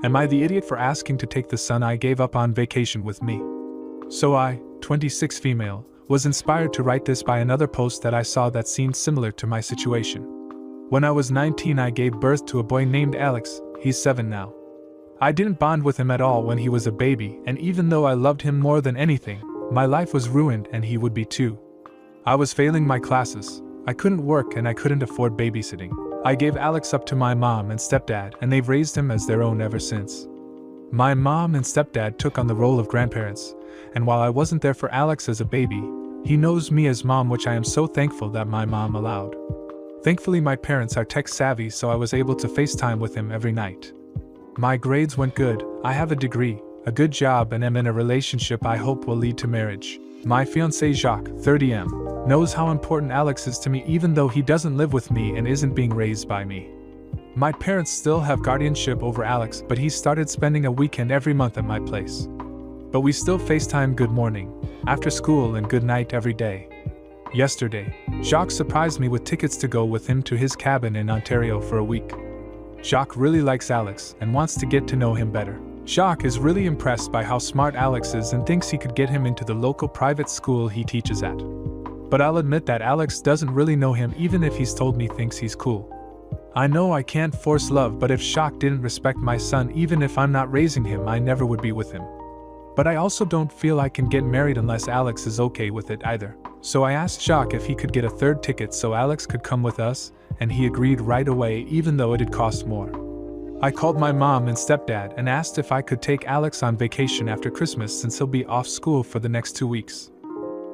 Am I the idiot for asking to take the son I gave up on vacation with me? So I, 26 female, was inspired to write this by another post that I saw that seemed similar to my situation. When I was 19, I gave birth to a boy named Alex. He's 7 now. I didn't bond with him at all when he was a baby, and even though I loved him more than anything, my life was ruined and he would be too. I was failing my classes, I couldn't work, and I couldn't afford babysitting. I gave Alex up to my mom and stepdad, and they've raised him as their own ever since. My mom and stepdad took on the role of grandparents, and while I wasn't there for Alex as a baby, he knows me as mom, which I am so thankful that my mom allowed. Thankfully, my parents are tech savvy, so I was able to FaceTime with him every night. My grades went good, I have a degree, a good job, and am in a relationship I hope will lead to marriage. My fiancé Jacques, 30M, knows how important Alex is to me even though he doesn't live with me and isn't being raised by me. My parents still have guardianship over Alex, but he started spending a weekend every month at my place. But we still FaceTime good morning, after school, and good night every day. Yesterday, Jacques surprised me with tickets to go with him to his cabin in Ontario for a week. Jacques really likes Alex and wants to get to know him better. Jacques is really impressed by how smart Alex is and thinks he could get him into the local private school he teaches at. But I'll admit that Alex doesn't really know him, even if he's told me thinks he's cool. I know I can't force love, but if Jacques didn't respect my son, even if I'm not raising him, I never would be with him. But I also don't feel I can get married unless Alex is okay with it either. So I asked Jacques if he could get a third ticket so Alex could come with us, and he agreed right away, even though it'd cost more. I called my mom and stepdad and asked if I could take Alex on vacation after Christmas since he'll be off school for the next 2 weeks.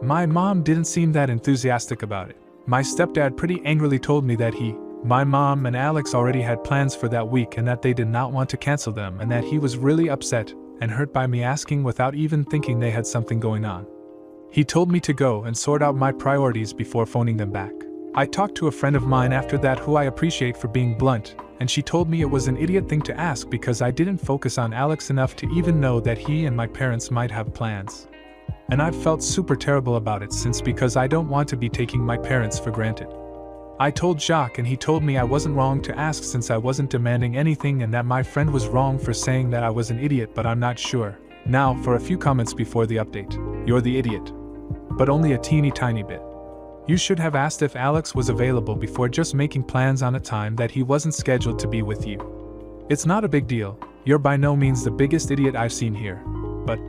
My mom didn't seem that enthusiastic about it. My stepdad pretty angrily told me that my mom and Alex already had plans for that week and that they did not want to cancel them, and that he was really upset and hurt by me asking without even thinking they had something going on. He told me to go and sort out my priorities before phoning them back. I talked to a friend of mine after that who I appreciate for being blunt, and she told me it was an idiot thing to ask because I didn't focus on Alex enough to even know that he and my parents might have plans. And I've felt super terrible about it since, because I don't want to be taking my parents for granted. I told Jacques and he told me I wasn't wrong to ask since I wasn't demanding anything, and that my friend was wrong for saying that I was an idiot, but I'm not sure. Now for a few comments before the update. You're the idiot. But only a teeny tiny bit. You should have asked if Alex was available before just making plans on a time that he wasn't scheduled to be with you. It's not a big deal, you're by no means the biggest idiot I've seen here. But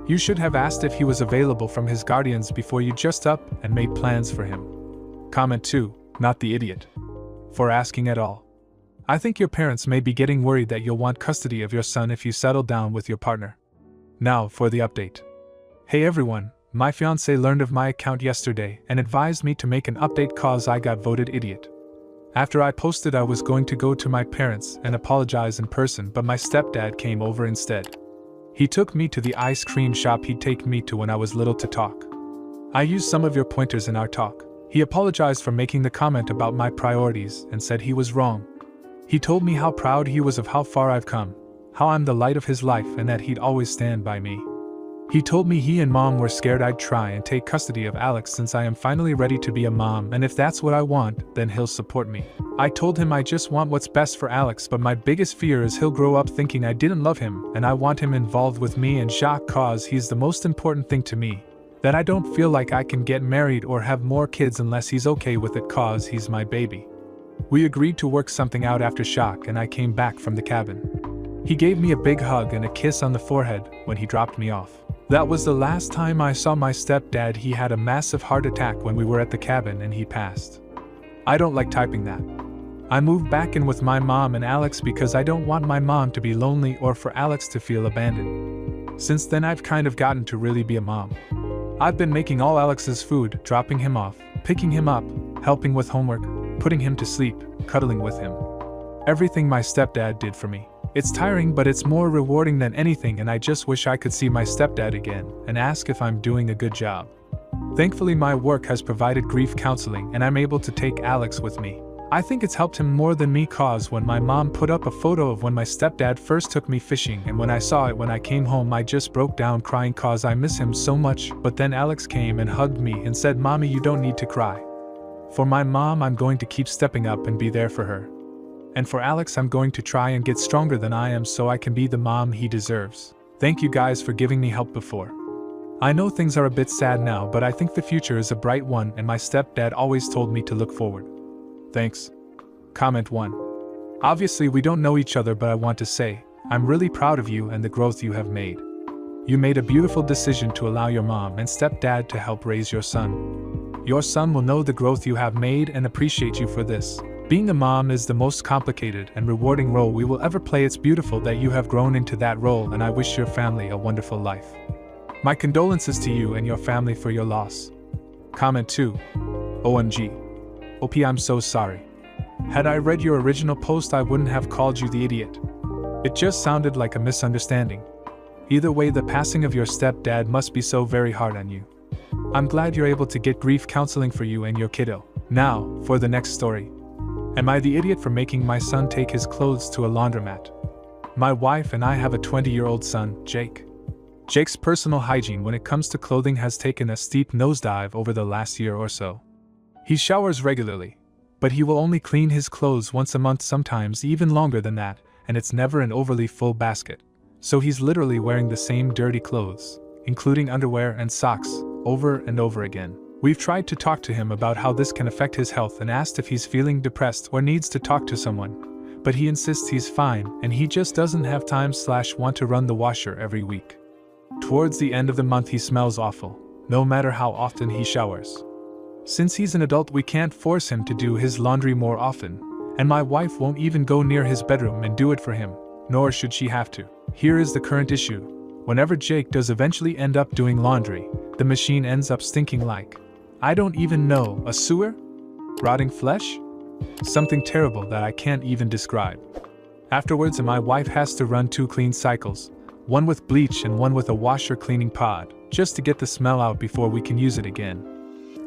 you should have asked if he was available from his guardians before you just up and made plans for him. Comment 2. Not the idiot for asking at all. I think your parents may be getting worried that you'll want custody of your son if you settle down with your partner. Now for the update. Hey everyone, my fiancé learned of my account yesterday and advised me to make an update cause I got voted idiot. After I posted I was going to go to my parents and apologize in person, but my stepdad came over instead. He took me to the ice cream shop he'd take me to when I was little to talk. I used some of your pointers in our talk. He apologized for making the comment about my priorities and said he was wrong. He told me how proud he was of how far I've come, how I'm the light of his life, and that he'd always stand by me. He told me he and mom were scared I'd try and take custody of Alex since I am finally ready to be a mom, and if that's what I want, then he'll support me. I told him I just want what's best for Alex, but my biggest fear is he'll grow up thinking I didn't love him and I want him involved with me and Jacques cause he's the most important thing to me. That I don't feel like I can get married or have more kids unless he's okay with it cause he's my baby. We agreed to work something out after Jacques and I came back from the cabin. He gave me a big hug and a kiss on the forehead when he dropped me off. That was the last time I saw my stepdad. He had a massive heart attack when we were at the cabin and he passed. I don't like typing that. I moved back in with my mom and Alex because I don't want my mom to be lonely or for Alex to feel abandoned. Since then I've kind of gotten to really be a mom. I've been making all Alex's food, dropping him off, picking him up, helping with homework, putting him to sleep, cuddling with him. Everything my stepdad did for me. It's tiring, but it's more rewarding than anything, and I just wish I could see my stepdad again and ask if I'm doing a good job. Thankfully my work has provided grief counseling and I'm able to take Alex with me. I think it's helped him more than me cause when my mom put up a photo of when my stepdad first took me fishing, and when I saw it when I came home I just broke down crying cause I miss him so much, but then Alex came and hugged me and said, "Mommy, you don't need to cry." For my mom I'm going to keep stepping up and be there for her. And for Alex, I'm going to try and get stronger than I am so I can be the mom he deserves. Thank you guys for giving me help before. I know things are a bit sad now, but I think the future is a bright one and my stepdad always told me to look forward. Thanks. Comment 1. Obviously we don't know each other, but I want to say, I'm really proud of you and the growth you have made. You made a beautiful decision to allow your mom and stepdad to help raise your son. Your son will know the growth you have made and appreciate you for this. Being a mom is the most complicated and rewarding role we will ever play. It's beautiful that you have grown into that role, and I wish your family a wonderful life. My condolences to you and your family for your loss. Comment 2. OMG. OP, I'm so sorry. Had I read your original post, I wouldn't have called you the idiot. It just sounded like a misunderstanding. Either way, the passing of your stepdad must be so very hard on you. I'm glad you're able to get grief counseling for you and your kiddo. Now, for the next story. Am I the idiot for making my son take his clothes to a laundromat? My wife and I have a 20-year-old son, Jake. Jake's personal hygiene when it comes to clothing has taken a steep nosedive over the last year or so. He showers regularly, but he will only clean his clothes once a month, sometimes even longer than that, and it's never an overly full basket. So he's literally wearing the same dirty clothes, including underwear and socks, over and over again. We've tried to talk to him about how this can affect his health and asked if he's feeling depressed or needs to talk to someone, but he insists he's fine and he just doesn't have time/want to run the washer every week. Towards the end of the month he smells awful, no matter how often he showers. Since he's an adult, we can't force him to do his laundry more often, and my wife won't even go near his bedroom and do it for him, nor should she have to. Here is the current issue. Whenever Jake does eventually end up doing laundry, the machine ends up stinking like, I don't even know, a sewer? Rotting flesh? Something terrible that I can't even describe. Afterwards, my wife has to run 2 clean cycles, one with bleach and one with a washer cleaning pod, just to get the smell out before we can use it again.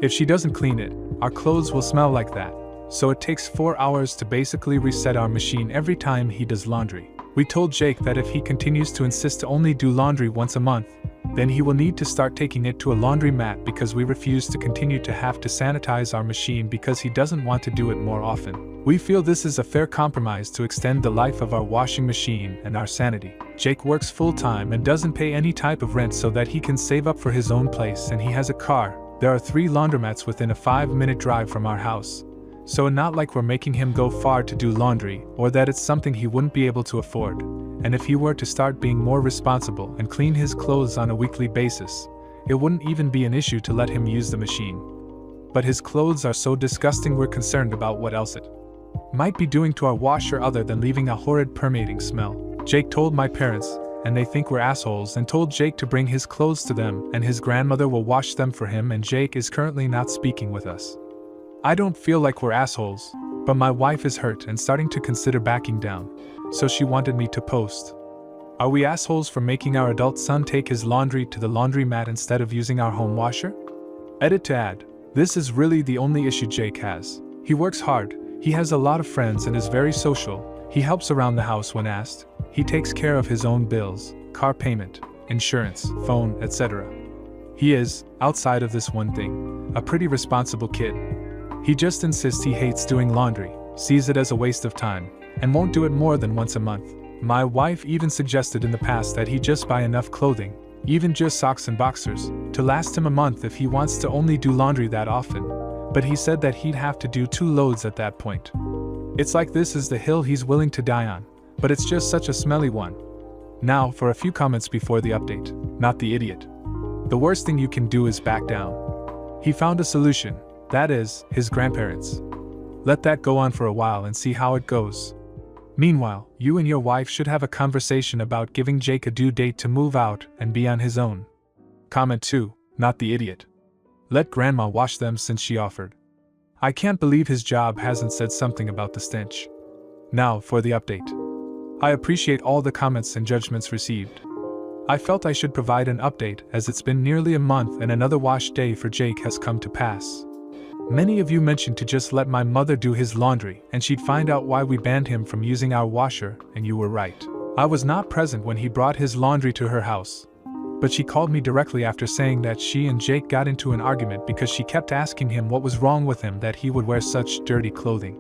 If she doesn't clean it, our clothes will smell like that, so it takes 4 hours to basically reset our machine every time he does laundry. We told Jake that if he continues to insist to only do laundry once a month, then he will need to start taking it to a laundromat because we refuse to continue to have to sanitize our machine because he doesn't want to do it more often. We feel this is a fair compromise to extend the life of our washing machine and our sanity. Jake works full-time and doesn't pay any type of rent so that he can save up for his own place, and he has a car. There are 3 laundromats within a 5-minute drive from our house. So not like we're making him go far to do laundry, or that it's something he wouldn't be able to afford. And if he were to start being more responsible and clean his clothes on a weekly basis, it wouldn't even be an issue to let him use the machine. But his clothes are so disgusting, we're concerned about what else it might be doing to our washer other than leaving a horrid permeating smell. Jake told my parents, and they think we're assholes, and told Jake to bring his clothes to them and his grandmother will wash them for him, and Jake is currently not speaking with us. I don't feel like we're assholes, but my wife is hurt and starting to consider backing down, so she wanted me to post. Are we assholes for making our adult son take his laundry to the laundromat instead of using our home washer? Edit to add, this is really the only issue Jake has. He works hard, he has a lot of friends and is very social, he helps around the house when asked, he takes care of his own bills, car payment, insurance, phone, etc. He is, outside of this one thing, a pretty responsible kid. He just insists he hates doing laundry, sees it as a waste of time, and won't do it more than once a month. My wife even suggested in the past that he just buy enough clothing, even just socks and boxers, to last him a month if he wants to only do laundry that often, but he said that he'd have to do 2 loads at that point. It's like this is the hill he's willing to die on, but it's just such a smelly one. Now for a few comments before the update. Not the idiot. The worst thing you can do is back down. He found a solution. That is, his grandparents. Let that go on for a while and see how it goes. Meanwhile, you and your wife should have a conversation about giving Jake a due date to move out and be on his own. Comment 2, not the idiot. Let grandma wash them since she offered. I can't believe his job hasn't said something about the stench. Now for the update. I appreciate all the comments and judgments received. I felt I should provide an update as it's been nearly a month and another wash day for Jake has come to pass. Many of you mentioned to just let my mother do his laundry and she'd find out why we banned him from using our washer, and you were right. I was not present when he brought his laundry to her house, but she called me directly after saying that she and Jake got into an argument because she kept asking him what was wrong with him that he would wear such dirty clothing.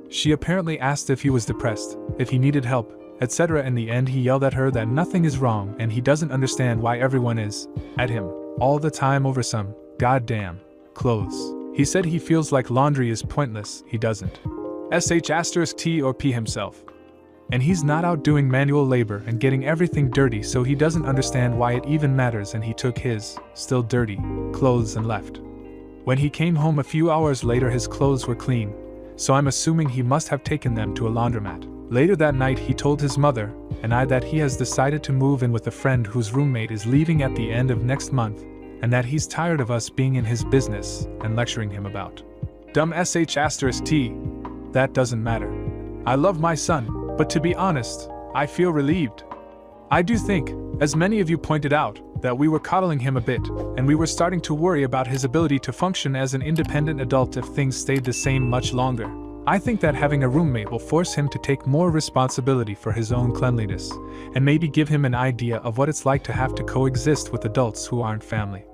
She apparently asked if he was depressed, if he needed help, etc. In the end, he yelled at her that nothing is wrong and he doesn't understand why everyone is at him all the time over some goddamn clothes. He said he feels like laundry is pointless, he doesn't T or P himself. And he's not out doing manual labor and getting everything dirty, so he doesn't understand why it even matters, and he took his, still dirty, clothes and left. When he came home a few hours later, his clothes were clean, so I'm assuming he must have taken them to a laundromat. Later that night, he told his mother and I that he has decided to move in with a friend whose roommate is leaving at the end of next month, and that he's tired of us being in his business and lecturing him about dumb T. That doesn't matter. I love my son, but to be honest, I feel relieved. I do think, as many of you pointed out, that we were coddling him a bit, and we were starting to worry about his ability to function as an independent adult if things stayed the same much longer. I think that having a roommate will force him to take more responsibility for his own cleanliness, and maybe give him an idea of what it's like to have to coexist with adults who aren't family.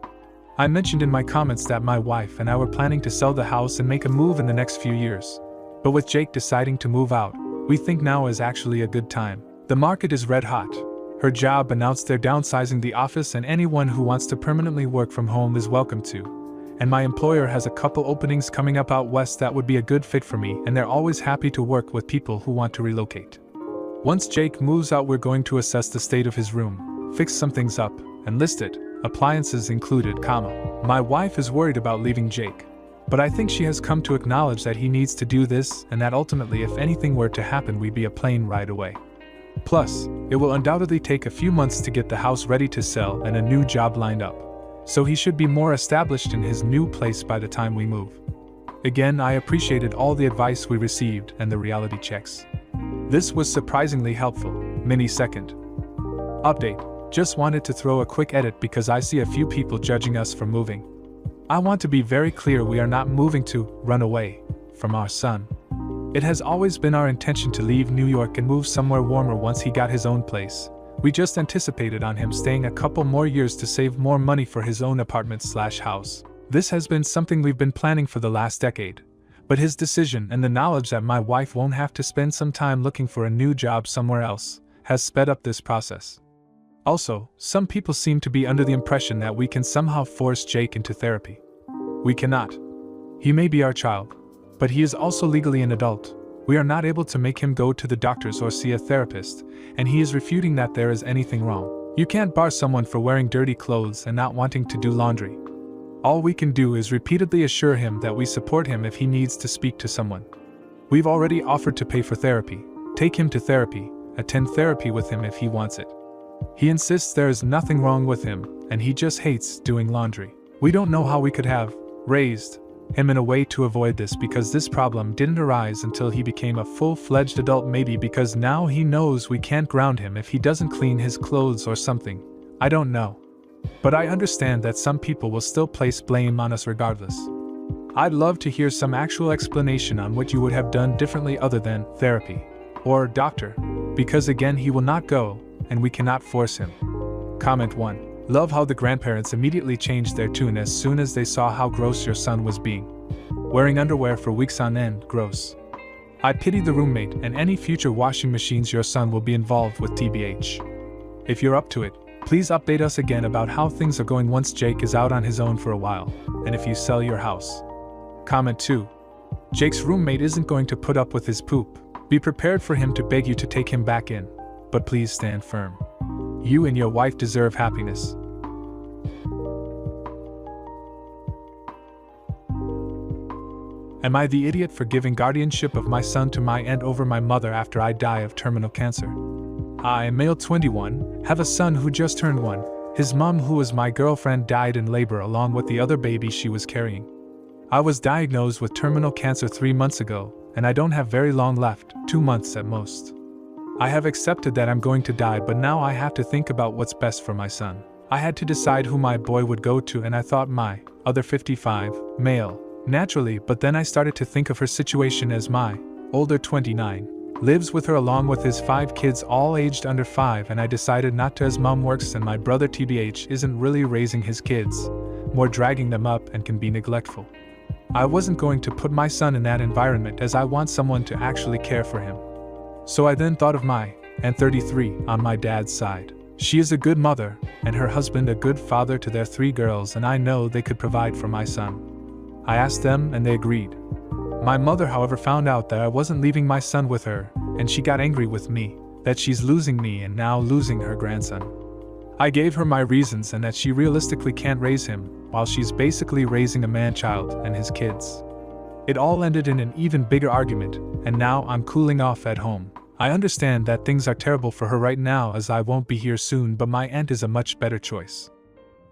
I mentioned in my comments that my wife and I were planning to sell the house and make a move in the next few years. But with Jake deciding to move out, we think now is actually a good time. The market is red hot. Her job announced they're downsizing the office, and anyone who wants to permanently work from home is welcome to. And my employer has a couple openings coming up out west that would be a good fit for me, and they're always happy to work with people who want to relocate. Once Jake moves out, we're going to assess the state of his room, fix some things up, and list it, appliances included, My wife is worried about leaving Jake, but I think she has come to acknowledge that he needs to do this, and that ultimately if anything were to happen we'd be a plane ride away. Plus, it will undoubtedly take a few months to get the house ready to sell and a new job lined up, so he should be more established in his new place by the time we move. Again, I appreciated all the advice we received and the reality checks. This was surprisingly helpful. Mini-second update. Just wanted to throw a quick edit because I see a few people judging us for moving. I want to be very clear, we are not moving to run away from our son. It has always been our intention to leave New York and move somewhere warmer once he got his own place. We just anticipated on him staying a couple more years to save more money for his own apartment/house. This has been something we've been planning for the last decade. But his decision and the knowledge that my wife won't have to spend some time looking for a new job somewhere else has sped up this process. Also, some people seem to be under the impression that we can somehow force Jake into therapy. We cannot. He may be our child, but he is also legally an adult. We are not able to make him go to the doctors or see a therapist, and he is refuting that there is anything wrong. You can't bar someone for wearing dirty clothes and not wanting to do laundry. All we can do is repeatedly assure him that we support him if he needs to speak to someone. We've already offered to pay for therapy, take him to therapy, attend therapy with him if he wants it. He insists there is nothing wrong with him, and he just hates doing laundry. We don't know how we could have raised him in a way to avoid this, because this problem didn't arise until he became a full-fledged adult, maybe because now he knows we can't ground him if he doesn't clean his clothes or something. I don't know. But I understand that some people will still place blame on us regardless. I'd love to hear some actual explanation on what you would have done differently other than therapy or doctor, because again, he will not go, and we cannot force him. Comment 1. Love how the grandparents immediately changed their tune as soon as they saw how gross your son was being. Wearing underwear for weeks on end, gross. I pity the roommate and any future washing machines your son will be involved with, TBH. If you're up to it, please update us again about how things are going once Jake is out on his own for a while, and if you sell your house. Comment 2. Jake's roommate isn't going to put up with his poop. Be prepared for him to beg you to take him back in, but please stand firm. You and your wife deserve happiness. Am I the idiot for giving guardianship of my son to my aunt over my mother after I die of terminal cancer? I, male 21, have a son who just turned 1. His mom, who was my girlfriend, died in labor along with the other baby she was carrying. I was diagnosed with terminal cancer 3 months ago, and I don't have very long left, 2 months at most. I have accepted that I'm going to die, but now I have to think about what's best for my son. I had to decide who my boy would go to, and I thought my other 55, male, naturally, but then I started to think of her situation as my older 29, lives with her along with his 5 kids all aged under 5, and I decided not to, as mom works and my brother TBH isn't really raising his kids, more dragging them up and can be neglectful. I wasn't going to put my son in that environment as I want someone to actually care for him. So I then thought of my Aunt 33 on my dad's side. She is a good mother, and her husband a good father to their 3 girls, and I know they could provide for my son. I asked them and they agreed. My mother, however, found out that I wasn't leaving my son with her, and she got angry with me, that she's losing me and now losing her grandson. I gave her my reasons and that she realistically can't raise him, while she's basically raising a man-child and his kids. It all ended in an even bigger argument, and now I'm cooling off at home. I understand that things are terrible for her right now as I won't be here soon, but my aunt is a much better choice.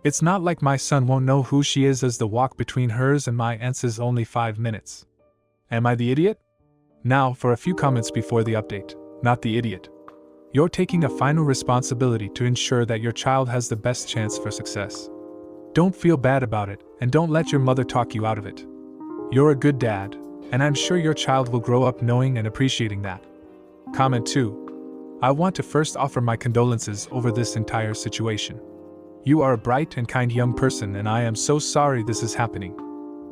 It's not like my son won't know who she is as the walk between hers and my aunt's is only 5 minutes. Am I the idiot? Now for a few comments before the update. Not the idiot. You're taking a final responsibility to ensure that your child has the best chance for success. Don't feel bad about it, and don't let your mother talk you out of it. You're a good dad, and I'm sure your child will grow up knowing and appreciating that. Comment 2. I want to first offer my condolences over this entire situation. You are a bright and kind young person, and I am so sorry this is happening.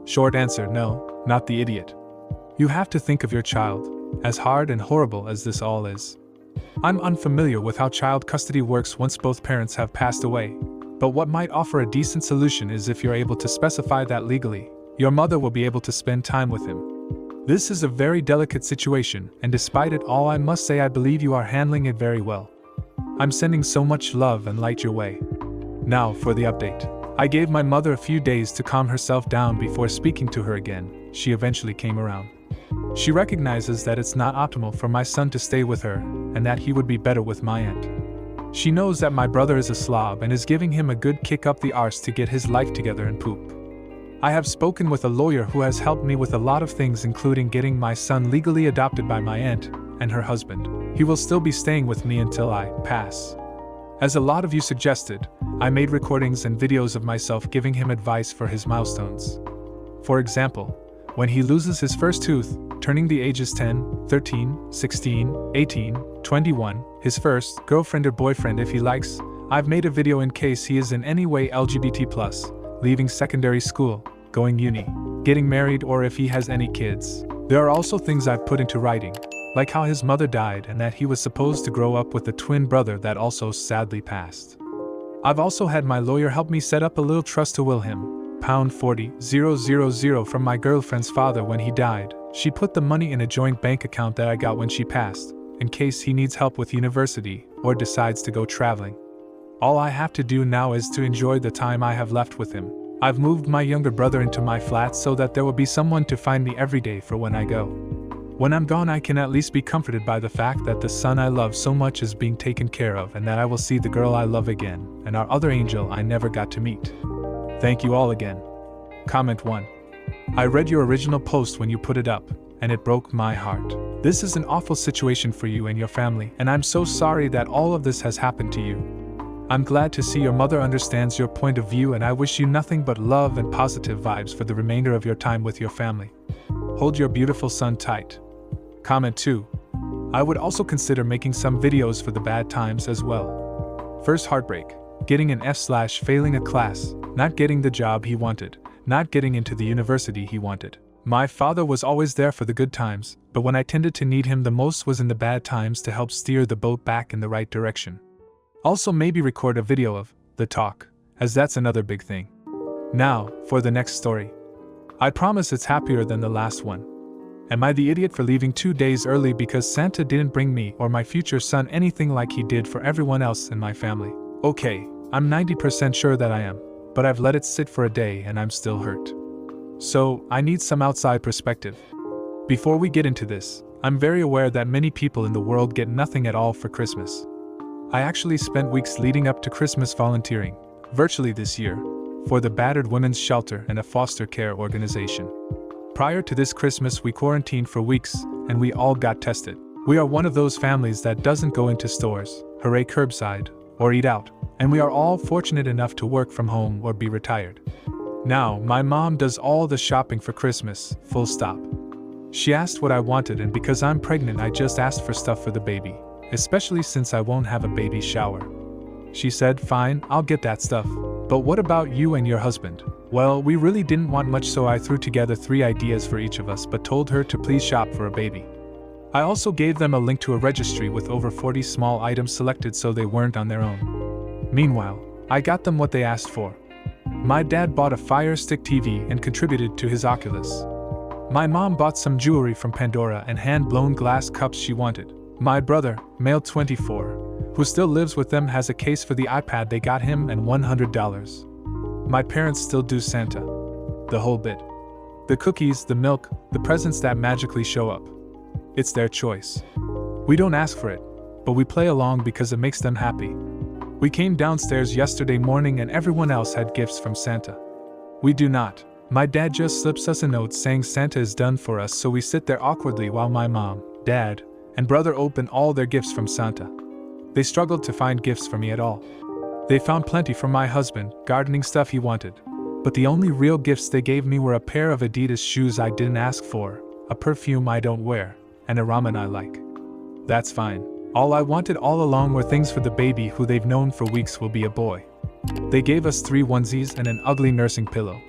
Short answer: no, not the idiot. You have to think of your child, as hard and horrible as this all is. I'm unfamiliar with how child custody works once both parents have passed away, but what might offer a decent solution is if you're able to specify that legally, your mother will be able to spend time with him. This is a very delicate situation, and despite it all, I must say I believe you are handling it very well. I'm sending so much love and light your way. Now for the update. I gave my mother a few days to calm herself down before speaking to her again. She eventually came around. She recognizes that it's not optimal for my son to stay with her, and that he would be better with my aunt. She knows that my brother is a slob and is giving him a good kick up the arse to get his life together and poop. I have spoken with a lawyer who has helped me with a lot of things, including getting my son legally adopted by my aunt and her husband. He will still be staying with me until I pass. As a lot of you suggested, I made recordings and videos of myself giving him advice for his milestones. For example, when he loses his first tooth, turning the ages 10, 13, 16, 18, 21, his first girlfriend or boyfriend if he likes, I've made a video in case he is in any way LGBT+, leaving secondary school, going uni, getting married, or if he has any kids. There are also things I've put into writing, like how his mother died and that he was supposed to grow up with a twin brother that also sadly passed. I've also had my lawyer help me set up a little trust to will him, £40,000 from my girlfriend's father when he died. She put the money in a joint bank account that I got when she passed, in case he needs help with university or decides to go traveling. All I have to do now is to enjoy the time I have left with him. I've moved my younger brother into my flat so that there will be someone to find me every day for when I go. When I'm gone, I can at least be comforted by the fact that the son I love so much is being taken care of, and that I will see the girl I love again, and our other angel I never got to meet. Thank you all again. Comment 1. I read your original post when you put it up, and it broke my heart. This is an awful situation for you and your family, and I'm so sorry that all of this has happened to you. I'm glad to see your mother understands your point of view, and I wish you nothing but love and positive vibes for the remainder of your time with your family. Hold your beautiful son tight. Comment 2. I would also consider making some videos for the bad times as well. First heartbreak, getting an F/failing a class, not getting the job he wanted, not getting into the university he wanted. My father was always there for the good times, but when I tended to need him the most was in the bad times to help steer the boat back in the right direction. Also maybe record a video of the talk, as that's another big thing. Now, for the next story. I promise it's happier than the last one. Am I the idiot for leaving 2 days early because Santa didn't bring me or my future son anything like he did for everyone else in my family? Okay, I'm 90% sure that I am, but I've let it sit for a day and I'm still hurt. So, I need some outside perspective. Before we get into this, I'm very aware that many people in the world get nothing at all for Christmas. I actually spent weeks leading up to Christmas volunteering, virtually this year, for the Battered Women's Shelter and a foster care organization. Prior to this Christmas, we quarantined for weeks, and we all got tested. We are one of those families that doesn't go into stores, hooray curbside, or eat out, and we are all fortunate enough to work from home or be retired. Now, my mom does all the shopping for Christmas, full stop. She asked what I wanted, and because I'm pregnant, I just asked for stuff for the baby, especially since I won't have a baby shower. She said, fine, I'll get that stuff, but what about you and your husband? Well, we really didn't want much, so I threw together 3 ideas for each of us but told her to please shop for a baby. I also gave them a link to a registry with over 40 small items selected so they weren't on their own. Meanwhile, I got them what they asked for. My dad bought a Fire Stick TV and contributed to his Oculus. My mom bought some jewelry from Pandora and hand-blown glass cups she wanted. My brother, male 24, who still lives with them, has a case for the iPad they got him and $100. My parents still do Santa. The whole bit. The cookies, the milk, the presents that magically show up. It's their choice. We don't ask for it, but we play along because it makes them happy. We came downstairs yesterday morning and everyone else had gifts from Santa. We do not. My dad just slips us a note saying Santa is done for us, so we sit there awkwardly while my mom, dad, and brother open all their gifts from Santa. They struggled to find gifts for me at all. They found plenty for my husband, gardening stuff he wanted, but the only real gifts they gave me were a pair of Adidas shoes I didn't ask for, a perfume I don't wear, and a ramen I like. That's fine. All I wanted all along were things for the baby who they've known for weeks will be a boy. They gave us 3 onesies and an ugly nursing pillow.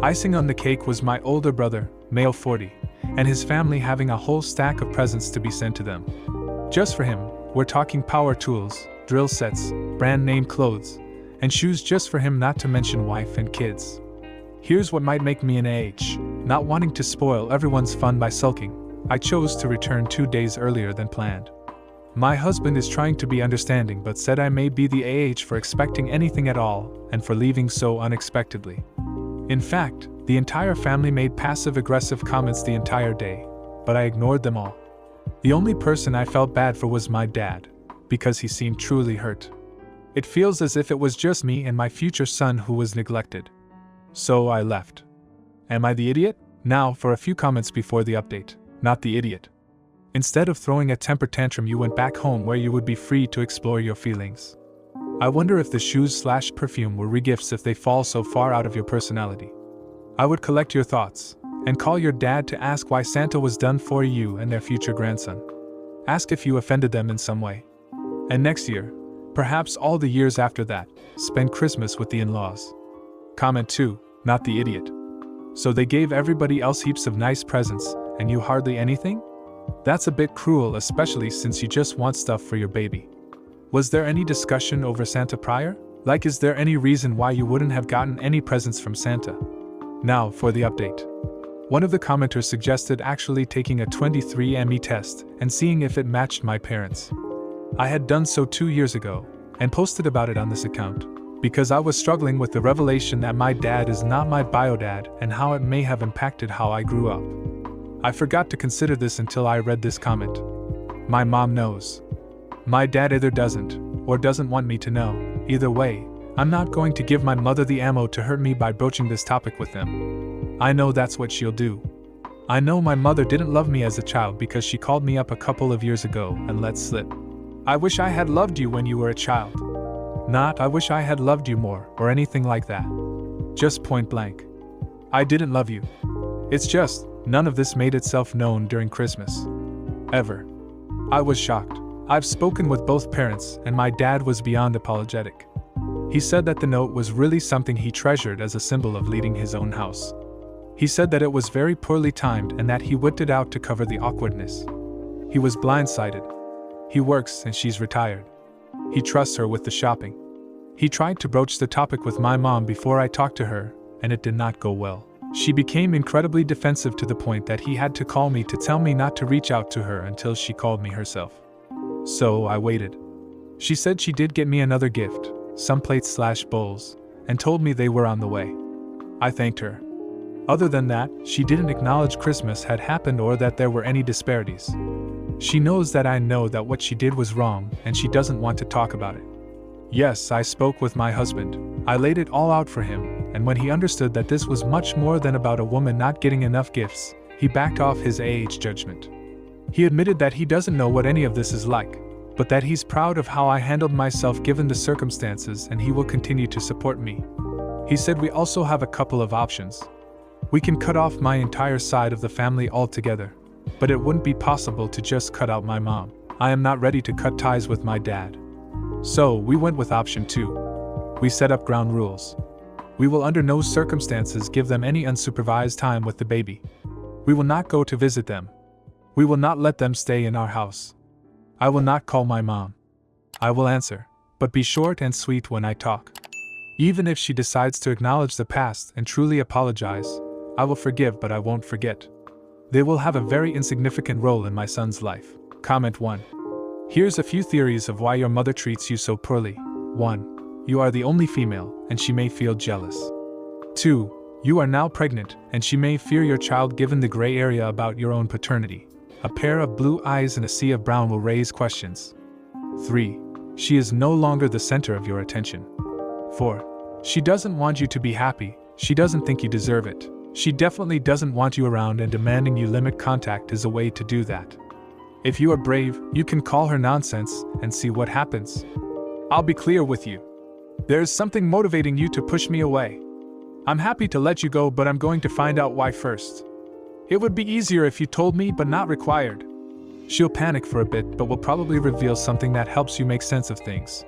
Icing on the cake was my older brother, male 40, and his family having a whole stack of presents to be sent to them. Just for him, we're talking power tools, drill sets, brand name clothes, and shoes just for him, not to mention wife and kids. Here's what might make me an AH. Not wanting to spoil everyone's fun by sulking, I chose to return 2 days earlier than planned. My husband is trying to be understanding but said I may be the AH for expecting anything at all and for leaving so unexpectedly. In fact, the entire family made passive-aggressive comments the entire day, but I ignored them all. The only person I felt bad for was my dad, because he seemed truly hurt. It feels as if it was just me and my future son who was neglected. So I left. Am I the idiot? Now for a few comments before the update. Not the idiot. Instead of throwing a temper tantrum, you went back home where you would be free to explore your feelings. I wonder if the shoes/perfume were regifts if they fall so far out of your personality. I would collect your thoughts and call your dad to ask why Santa was done for you and their future grandson. Ask if you offended them in some way. And next year, perhaps all the years after that, spend Christmas with the in-laws. Comment 2, not the idiot. So they gave everybody else heaps of nice presents, and you hardly anything? That's a bit cruel, especially since you just want stuff for your baby. Was there any discussion over Santa prior? Like, is there any reason why you wouldn't have gotten any presents from Santa? Now for the update. One of the commenters suggested actually taking a 23andMe test and seeing if it matched my parents. I had done so 2 years ago and posted about it on this account because I was struggling with the revelation that my dad is not my bio dad and how it may have impacted how I grew up. I forgot to consider this until I read this comment. My mom knows. My dad either doesn't or doesn't want me to know. Either way, I'm not going to give my mother the ammo to hurt me by broaching this topic with them. I know that's what she'll do. I know my mother didn't love me as a child because she called me up a couple of years ago and let slip. I wish I had loved you when you were a child. Not I wish I had loved you more or anything like that. Just point blank. I didn't love you. It's just, none of this made itself known during Christmas. Ever. I was shocked. I've spoken with both parents and my dad was beyond apologetic. He said that the note was really something he treasured as a symbol of leading his own house. He said that it was very poorly timed and that he whipped it out to cover the awkwardness. He was blindsided. He works and she's retired. He trusts her with the shopping. He tried to broach the topic with my mom before I talked to her, and it did not go well. She became incredibly defensive to the point that he had to call me to tell me not to reach out to her until she called me herself. So I waited. She said she did get me another gift, some plates/bowls, and told me they were on the way. I thanked her. Other than that, she didn't acknowledge Christmas had happened or that there were any disparities. She knows that I know that what she did was wrong and she doesn't want to talk about it. Yes, I spoke with my husband. I laid it all out for him, and when he understood that this was much more than about a woman not getting enough gifts, he backed off his judgment. He admitted that he doesn't know what any of this is like, but that he's proud of how I handled myself given the circumstances and he will continue to support me. He said we also have a couple of options. We can cut off my entire side of the family altogether, but it wouldn't be possible to just cut out my mom. I am not ready to cut ties with my dad. So we went with option 2. We set up ground rules. We will under no circumstances give them any unsupervised time with the baby. We will not go to visit them. We will not let them stay in our house. I will not call my mom. I will answer, but be short and sweet when I talk. Even if she decides to acknowledge the past and truly apologize, I will forgive but I won't forget. They will have a very insignificant role in my son's life. Comment 1. Here's a few theories of why your mother treats you so poorly. 1. You are the only female, and she may feel jealous. 2. You are now pregnant, and she may fear your child given the gray area about your own paternity. A pair of blue eyes and a sea of brown will raise questions. 3. She is no longer the center of your attention. 4. She doesn't want you to be happy, she doesn't think you deserve it. She definitely doesn't want you around, and demanding you limit contact is a way to do that. If you are brave, you can call her nonsense and see what happens. I'll be clear with you. There's something motivating you to push me away. I'm happy to let you go, but I'm going to find out why first. It would be easier if you told me, but not required. She'll panic for a bit, but will probably reveal something that helps you make sense of things.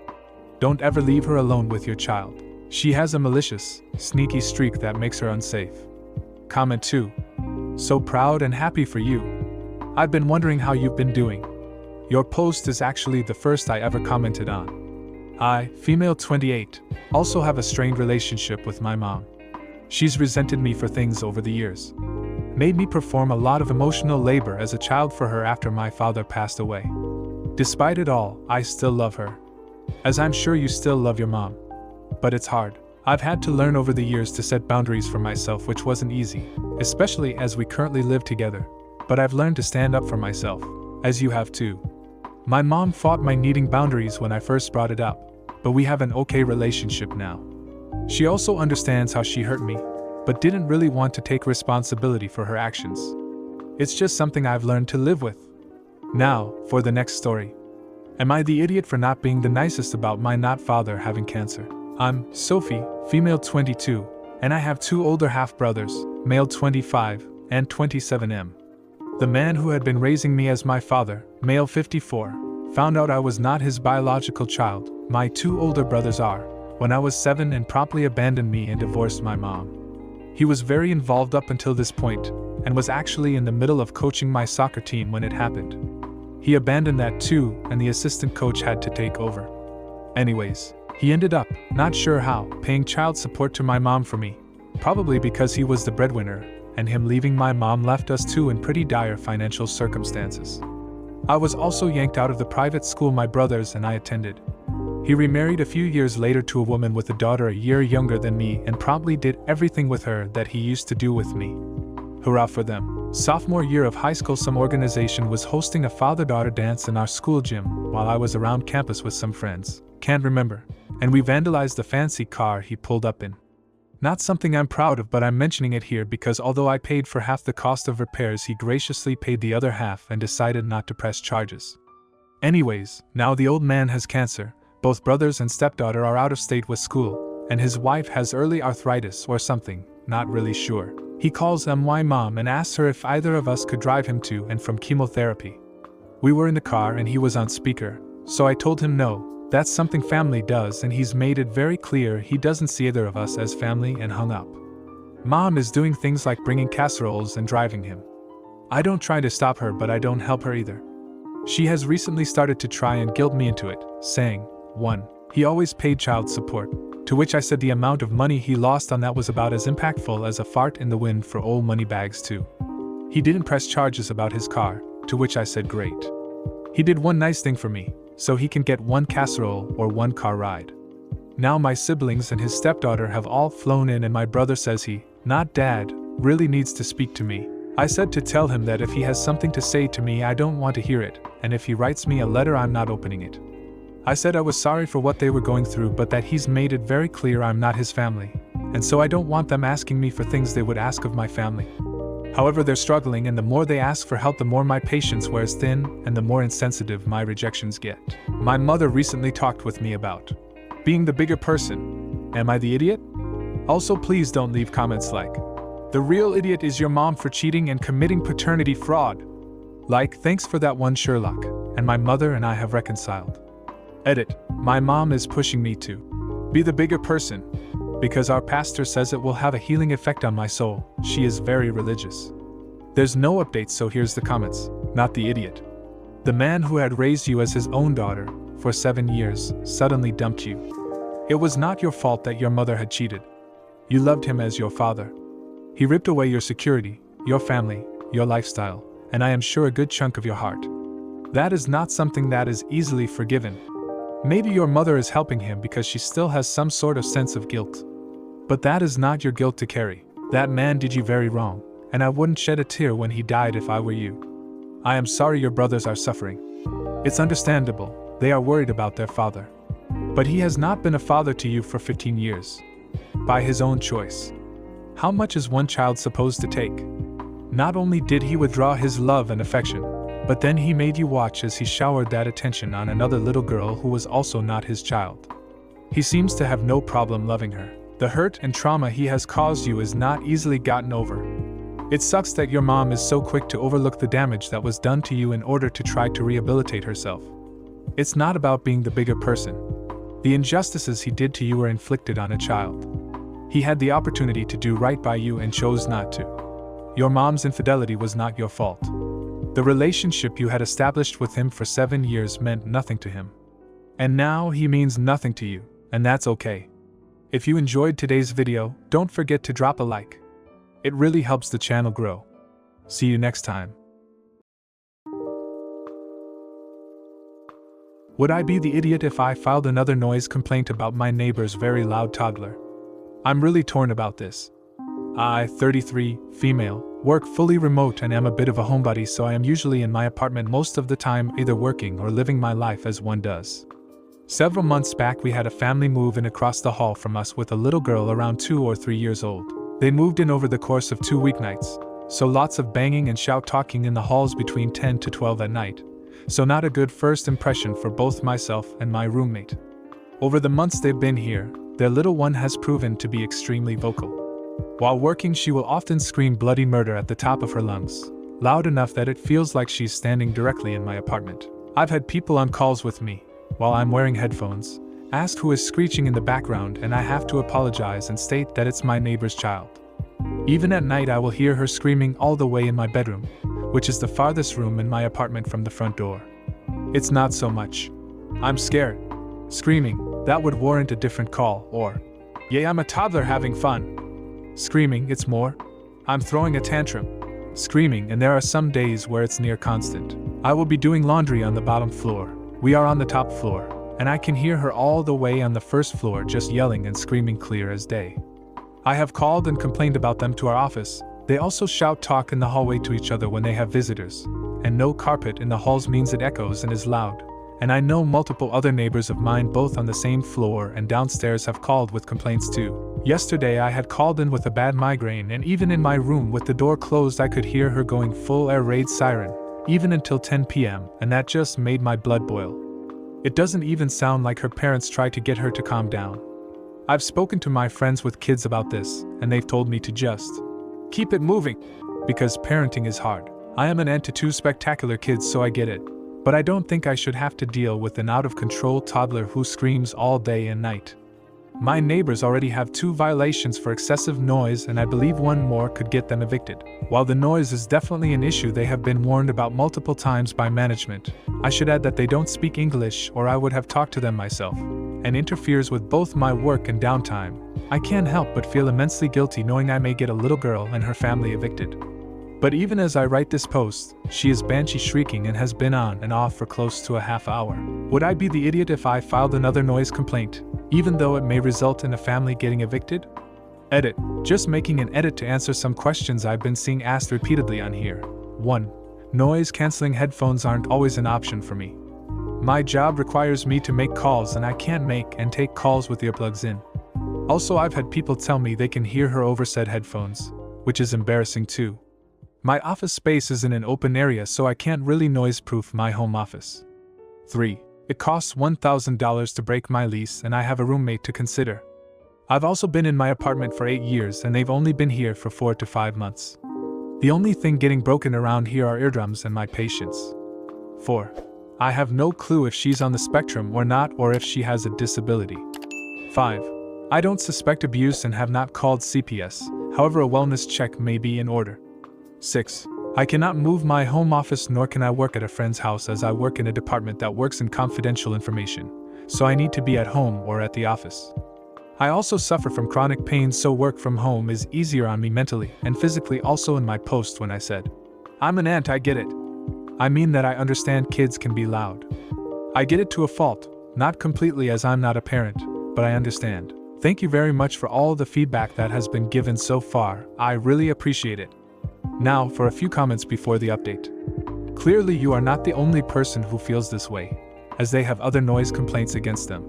Don't ever leave her alone with your child. She has a malicious, sneaky streak that makes her unsafe. Comment 2. So proud and happy for you. I've been wondering how you've been doing. Your post is actually the first I ever commented on. I, female 28, also have a strained relationship with my mom. She's resented me for things over the years. Made me perform a lot of emotional labor as a child for her after my father passed away. Despite it all, I still love her. As I'm sure you still love your mom. But it's hard. I've had to learn over the years to set boundaries for myself, which wasn't easy, especially as we currently live together. But I've learned to stand up for myself, as you have too. My mom fought my needing boundaries when I first brought it up, but we have an okay relationship now. She also understands how she hurt me, but didn't really want to take responsibility for her actions. It's just something I've learned to live with. Now, for the next story. Am I the idiot for not being the nicest about my not father having cancer? I'm Sophie, female 22, and I have 2 older half-brothers, male 25 and 27M. The man who had been raising me as my father, male 54, found out I was not his biological child, my 2 older brothers are, when I was 7 and promptly abandoned me and divorced my mom. He was very involved up until this point, and was actually in the middle of coaching my soccer team when it happened. He abandoned that too, and the assistant coach had to take over. Anyways, he ended up, not sure how, paying child support to my mom for me, probably because he was the breadwinner, and him leaving my mom left us two in pretty dire financial circumstances. I was also yanked out of the private school my brothers and I attended. He remarried a few years later to a woman with a daughter a year younger than me and promptly did everything with her that he used to do with me. Hurrah for them. Sophomore year of high school, some organization was hosting a father-daughter dance in our school gym while I was around campus with some friends. Can't remember. And we vandalized the fancy car he pulled up in. Not something I'm proud of, but I'm mentioning it here because although I paid for half the cost of repairs, he graciously paid the other half and decided not to press charges. Anyways, now the old man has cancer, both brothers and stepdaughter are out of state with school, and his wife has early arthritis or something, not really sure. He calls my mom and asks her if either of us could drive him to and from chemotherapy. We were in the car and he was on speaker, so I told him no. That's something family does, and he's made it very clear he doesn't see either of us as family, and hung up. Mom is doing things like bringing casseroles and driving him. I don't try to stop her, but I don't help her either. She has recently started to try and guilt me into it, saying, 1. He always paid child support, to which I said the amount of money he lost on that was about as impactful as a fart in the wind for old money bags too. He didn't press charges about his car, to which I said great. He did one nice thing for me, so he can get one casserole or one car ride. Now my siblings and his stepdaughter have all flown in, and my brother says he, not dad, really needs to speak to me. I said to tell him that if he has something to say to me I don't want to hear it, and if he writes me a letter I'm not opening it. I said I was sorry for what they were going through, but that he's made it very clear I'm not his family, and so I don't want them asking me for things they would ask of my family. However, they're struggling, and the more they ask for help, the more my patience wears thin, and the more insensitive my rejections get. My mother recently talked with me about being the bigger person. Am I the idiot? Also, please don't leave comments like, the real idiot is your mom for cheating and committing paternity fraud. Like, thanks for that one, Sherlock, and my mother and I have reconciled. Edit, my mom is pushing me to be the bigger person. Because our pastor says it will have a healing effect on my soul. She is very religious. There's no updates, so here's the comments. Not the idiot. The man who had raised you as his own daughter for 7 years suddenly dumped you. It was not your fault that your mother had cheated. You loved him as your father. He ripped away your security, your family, your lifestyle, and I am sure a good chunk of your heart. That is not something that is easily forgiven. Maybe your mother is helping him because she still has some sort of sense of guilt. But that is not your guilt to carry. That man did you very wrong, and I wouldn't shed a tear when he died if I were you. I am sorry your brothers are suffering. It's understandable, they are worried about their father. But he has not been a father to you for 15 years. By his own choice. How much is one child supposed to take? Not only did he withdraw his love and affection, but then he made you watch as he showered that attention on another little girl who was also not his child. He seems to have no problem loving her. The hurt and trauma he has caused you is not easily gotten over. It sucks that your mom is so quick to overlook the damage that was done to you in order to try to rehabilitate herself. It's not about being the bigger person. The injustices he did to you were inflicted on a child. He had the opportunity to do right by you and chose not to. Your mom's infidelity was not your fault. The relationship you had established with him for 7 years meant nothing to him. And now he means nothing to you, and that's okay. If you enjoyed today's video, don't forget to drop a like. It really helps the channel grow. See you next time. Would I be the idiot if I filed another noise complaint about my neighbor's very loud toddler? I'm really torn about this. I, 33, female, work fully remote and am a bit of a homebody, so I am usually in my apartment most of the time, either working or living my life as one does. Several months back we had a family move in across the hall from us with a little girl around 2 or 3 years old. They moved in over the course of 2 weeknights, so lots of banging and shout talking in the halls between 10 to 12 at night. So not a good first impression for both myself and my roommate. Over the months they've been here, their little one has proven to be extremely vocal. While working, she will often scream bloody murder at the top of her lungs, loud enough that it feels like she's standing directly in my apartment. I've had people on calls with me, while I'm wearing headphones, ask who is screeching in the background, and I have to apologize and state that it's my neighbor's child. Even at night I will hear her screaming all the way in my bedroom, which is the farthest room in my apartment from the front door. It's not so much I'm scared. Screaming, that would warrant a different call, or, yeah, I'm a toddler having fun. Screaming, it's more, I'm throwing a tantrum. Screaming, and there are some days where it's near constant. I will be doing laundry on the bottom floor. We are on the top floor, and I can hear her all the way on the first floor just yelling and screaming clear as day. I have called and complained about them to our office. They also shout talk in the hallway to each other when they have visitors, and no carpet in the halls means it echoes and is loud. And I know multiple other neighbors of mine both on the same floor and downstairs have called with complaints too. Yesterday I had called in with a bad migraine, and even in my room with the door closed I could hear her going full air raid siren, even until 10 p.m., and that just made my blood boil. It doesn't even sound like her parents tried to get her to calm down. I've spoken to my friends with kids about this, and they've told me to just keep it moving, because parenting is hard. I am an aunt to 2 spectacular kids, so I get it. But I don't think I should have to deal with an out-of-control toddler who screams all day and night. My neighbors already have 2 violations for excessive noise, and I believe 1 more could get them evicted. While the noise is definitely an issue they have been warned about multiple times by management, I should add that they don't speak English, or I would have talked to them myself, and interferes with both my work and downtime. I can't help but feel immensely guilty knowing I may get a little girl and her family evicted. But even as I write this post, she is banshee shrieking and has been on and off for close to a half hour. Would I be the idiot if I filed another noise complaint, even though it may result in a family getting evicted? Edit. Just making an edit to answer some questions I've been seeing asked repeatedly on here. 1. Noise cancelling headphones aren't always an option for me. My job requires me to make calls, and I can't make and take calls with earplugs in. Also, I've had people tell me they can hear her over said headphones, which is embarrassing too. My office space is in an open area, so I can't really noise-proof my home office. 3. It costs $1,000 to break my lease, and I have a roommate to consider. I've also been in my apartment for 8 years, and they've only been here for 4 to 5 months. The only thing getting broken around here are eardrums and my patience. 4. I have no clue if she's on the spectrum or not, or if she has a disability. 5. I don't suspect abuse and have not called CPS, however a wellness check may be in order. 6. I cannot move my home office nor can I work at a friend's house as I work in a department that works in confidential information, so I need to be at home or at the office. I also suffer from chronic pain, so work from home is easier on me mentally and physically. Also in my post when I said, I'm an aunt, I get it. I mean that I understand kids can be loud. I get it to a fault, not completely as I'm not a parent, but I understand. Thank you very much for all the feedback that has been given so far, I really appreciate it. Now for a few comments before the update. Clearly you are not the only person who feels this way, as they have other noise complaints against them.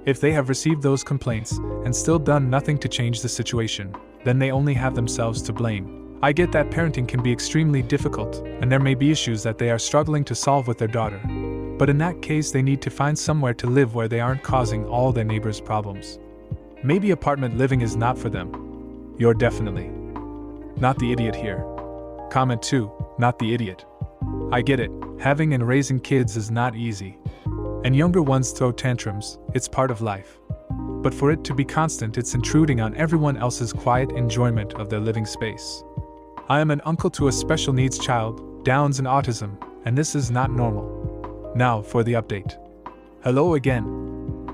If they have received those complaints and still done nothing to change the situation, then they only have themselves to blame. I get that parenting can be extremely difficult, and there may be issues that they are struggling to solve with their daughter. But in that case they need to find somewhere to live where they aren't causing all their neighbors' problems. Maybe apartment living is not for them. You're definitely not the idiot here. Comment 2, not the idiot. I get it, having and raising kids is not easy. And younger ones throw tantrums, it's part of life. But for it to be constant, it's intruding on everyone else's quiet enjoyment of their living space. I am an uncle to a special needs child, Downs and autism, and this is not normal. Now for the update. Hello again.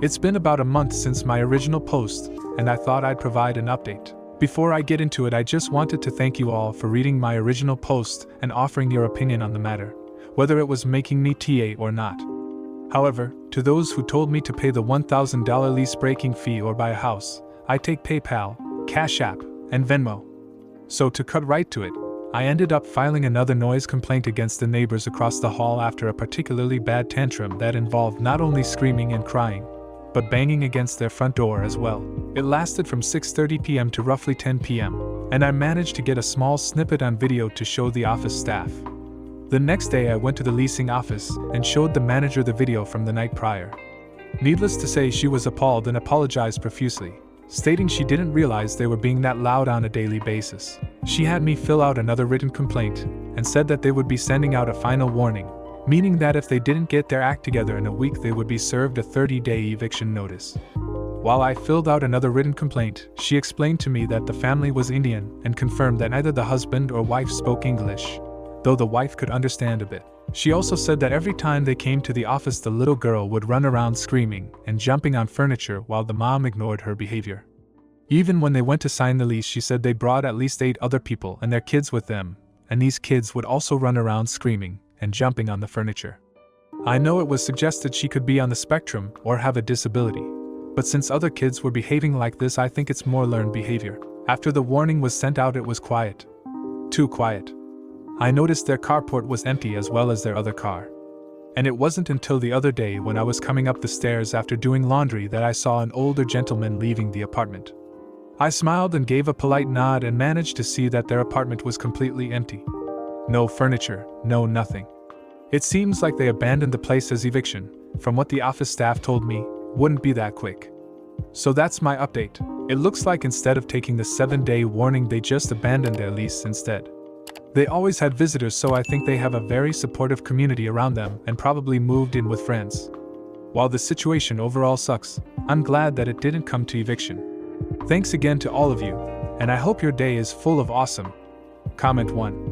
It's been about a month since my original post, and I thought I'd provide an update. Before I get into it, I just wanted to thank you all for reading my original post and offering your opinion on the matter, whether it was making me TA or not. However, to those who told me to pay the $1,000 lease breaking fee or buy a house, I take PayPal, Cash App, and Venmo. So to cut right to it, I ended up filing another noise complaint against the neighbors across the hall after a particularly bad tantrum that involved not only screaming and crying, but banging against their front door as well. It lasted from 6:30 p.m. to roughly 10 p.m., and I managed to get a small snippet on video to show the office staff. The next day I went to the leasing office and showed the manager the video from the night prior. Needless to say, she was appalled and apologized profusely, stating she didn't realize they were being that loud on a daily basis. She had me fill out another written complaint and said that they would be sending out a final warning, meaning that if they didn't get their act together in a week they would be served a 30-day eviction notice. While I filled out another written complaint, she explained to me that the family was Indian and confirmed that neither the husband or wife spoke English, though the wife could understand a bit. She also said that every time they came to the office the little girl would run around screaming and jumping on furniture while the mom ignored her behavior. Even when they went to sign the lease, she said they brought at least 8 other people and their kids with them, and these kids would also run around screaming and jumping on the furniture. I know it was suggested she could be on the spectrum or have a disability, but since other kids were behaving like this, I think it's more learned behavior. After the warning was sent out, it was quiet. Too quiet. I noticed their carport was empty as well as their other car. And it wasn't until the other day when I was coming up the stairs after doing laundry that I saw an older gentleman leaving the apartment. I smiled and gave a polite nod and managed to see that their apartment was completely empty. No furniture, no nothing. It seems like they abandoned the place as eviction. From what the office staff told me, wouldn't be that quick. So that's my update. It looks like instead of taking the 7-day warning, they just abandoned their lease instead. They always had visitors, so I think they have a very supportive community around them and probably moved in with friends. While the situation overall sucks, I'm glad that it didn't come to eviction. Thanks again to all of you, and I hope your day is full of awesome. Comment 1.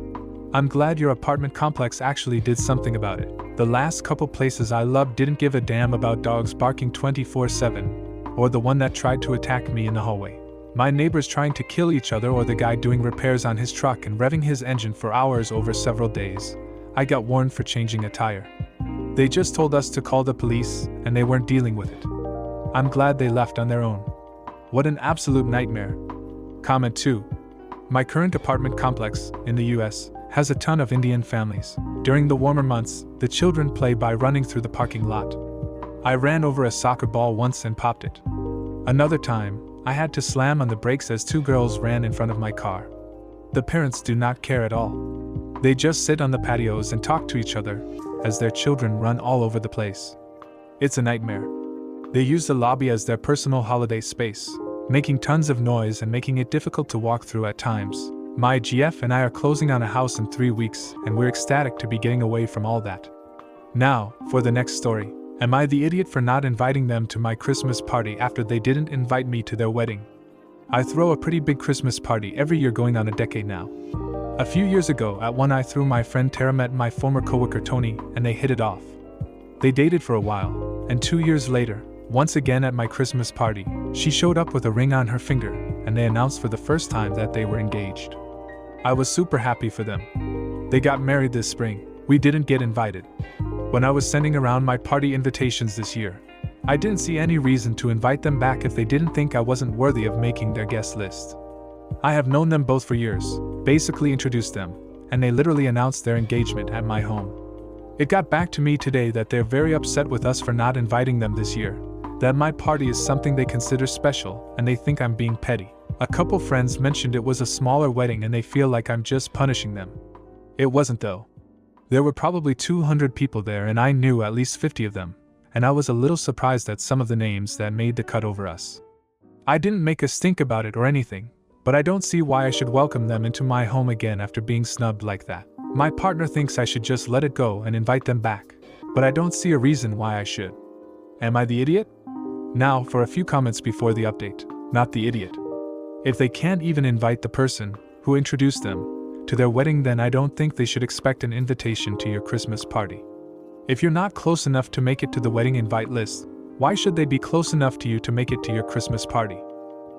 I'm glad your apartment complex actually did something about it. The last couple places I loved didn't give a damn about dogs barking 24/7, or the one that tried to attack me in the hallway. My neighbors trying to kill each other, or the guy doing repairs on his truck and revving his engine for hours over several days. I got warned for changing a tire. They just told us to call the police, and they weren't dealing with it. I'm glad they left on their own. What an absolute nightmare. Comment 2. My current apartment complex, in the US, has a ton of Indian families. During the warmer months, the children play by running through the parking lot. I ran over a soccer ball once and popped it. Another time, I had to slam on the brakes as 2 girls ran in front of my car. The parents do not care at all. They just sit on the patios and talk to each other, as their children run all over the place. It's a nightmare. They use the lobby as their personal holiday space, making tons of noise and making it difficult to walk through at times. My GF and I are closing on a house in 3 weeks, and we're ecstatic to be getting away from all that. Now, for the next story. Am I the idiot for not inviting them to my Christmas party after they didn't invite me to their wedding? I throw a pretty big Christmas party every year going on a decade now. A few years ago, at one I threw my friend Tara met my former coworker Tony, and they hit it off. They dated for a while, and 2 years later, once again at my Christmas party, she showed up with a ring on her finger, and they announced for the first time that they were engaged. I was super happy for them. They got married this spring. We didn't get invited. When I was sending around my party invitations this year, I didn't see any reason to invite them back if they didn't think I wasn't worthy of making their guest list. I have known them both for years, basically introduced them, and they literally announced their engagement at my home. It got back to me today that they're very upset with us for not inviting them this year, that my party is something they consider special, and they think I'm being petty. A couple friends mentioned it was a smaller wedding and they feel like I'm just punishing them. It wasn't though. There were probably 200 people there and I knew at least 50 of them, and I was a little surprised at some of the names that made the cut over us. I didn't make a stink about it or anything, but I don't see why I should welcome them into my home again after being snubbed like that. My partner thinks I should just let it go and invite them back, but I don't see a reason why I should. Am I the idiot? Now for a few comments before the update. Not the idiot. If they can't even invite the person who introduced them to their wedding, then I don't think they should expect an invitation to your Christmas party. If you're not close enough to make it to the wedding invite list, why should they be close enough to you to make it to your Christmas party?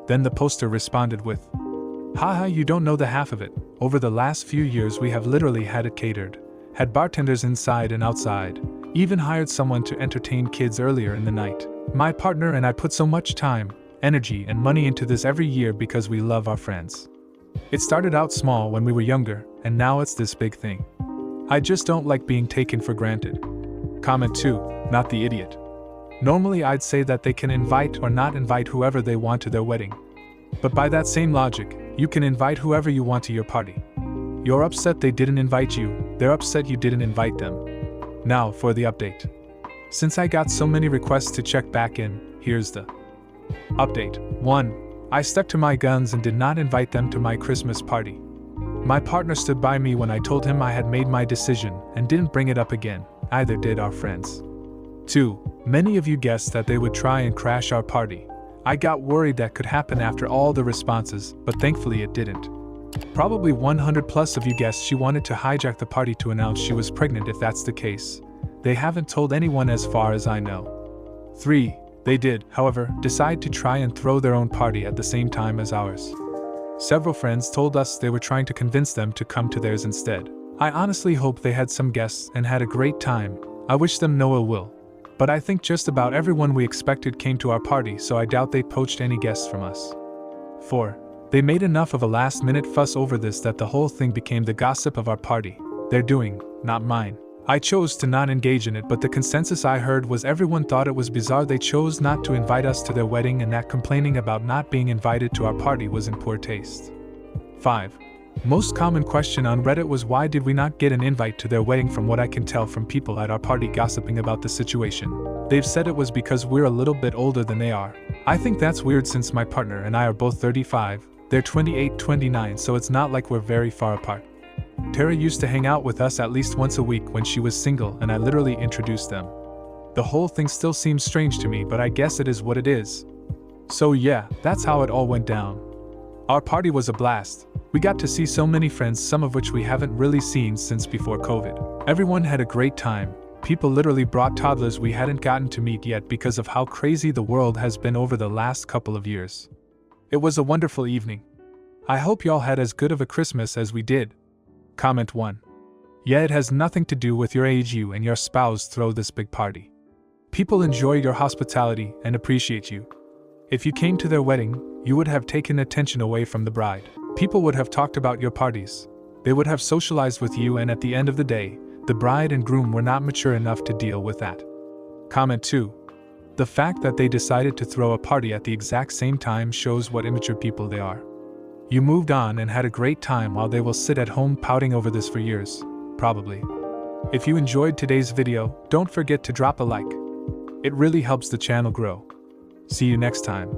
Then the poster responded with, "Haha, you don't know the half of it. Over the last few years we have literally had it catered, had bartenders inside and outside, even hired someone to entertain kids earlier in the night. My partner and I put so much time, energy and money into this every year because we love our friends. It started out small when we were younger, and now it's this big thing. I just don't like being taken for granted." Comment 2, not the idiot. Normally I'd say that they can invite or not invite whoever they want to their wedding. But by that same logic, you can invite whoever you want to your party. You're upset they didn't invite you, they're upset you didn't invite them. Now for the update. Since I got so many requests to check back in, here's the update. 1. I stuck to my guns and did not invite them to my Christmas party. My partner stood by me when I told him I had made my decision and didn't bring it up again, either did our friends. 2. Many of you guessed that they would try and crash our party. I got worried that could happen after all the responses, but thankfully it didn't. Probably 100 plus of you guessed she wanted to hijack the party to announce she was pregnant. If that's the case, they haven't told anyone as far as I know. 3. They did, however, decide to try and throw their own party at the same time as ours. Several friends told us they were trying to convince them to come to theirs instead. I honestly hope they had some guests and had a great time. I wish them no ill will. But I think just about everyone we expected came to our party, so I doubt they poached any guests from us. 4. They made enough of a last-minute fuss over this that the whole thing became the gossip of our party. Their doing, not mine. I chose to not engage in it, but the consensus I heard was everyone thought it was bizarre they chose not to invite us to their wedding and that complaining about not being invited to our party was in poor taste. 5. Most common question on Reddit was why did we not get an invite to their wedding? From what I can tell from people at our party gossiping about the situation, they've said it was because we're a little bit older than they are. I think that's weird since my partner and I are both 35, they're 28, 29, so it's not like we're very far apart. Tara used to hang out with us at least once a week when she was single and I literally introduced them. The whole thing still seems strange to me, but I guess it is what it is. So yeah, that's how it all went down. Our party was a blast. We got to see so many friends, some of which we haven't really seen since before COVID. Everyone had a great time. People literally brought toddlers we hadn't gotten to meet yet because of how crazy the world has been over the last couple of years. It was a wonderful evening. I hope y'all had as good of a Christmas as we did. Comment 1. Yeah, it has nothing to do with your age. You and your spouse throw this big party. People enjoy your hospitality and appreciate you. If you came to their wedding, you would have taken attention away from the bride. People would have talked about your parties. They would have socialized with you, and at the end of the day, the bride and groom were not mature enough to deal with that. Comment 2. The fact that they decided to throw a party at the exact same time shows what immature people they are. You moved on and had a great time while they will sit at home pouting over this for years, probably. If you enjoyed today's video, don't forget to drop a like. It really helps the channel grow. See you next time.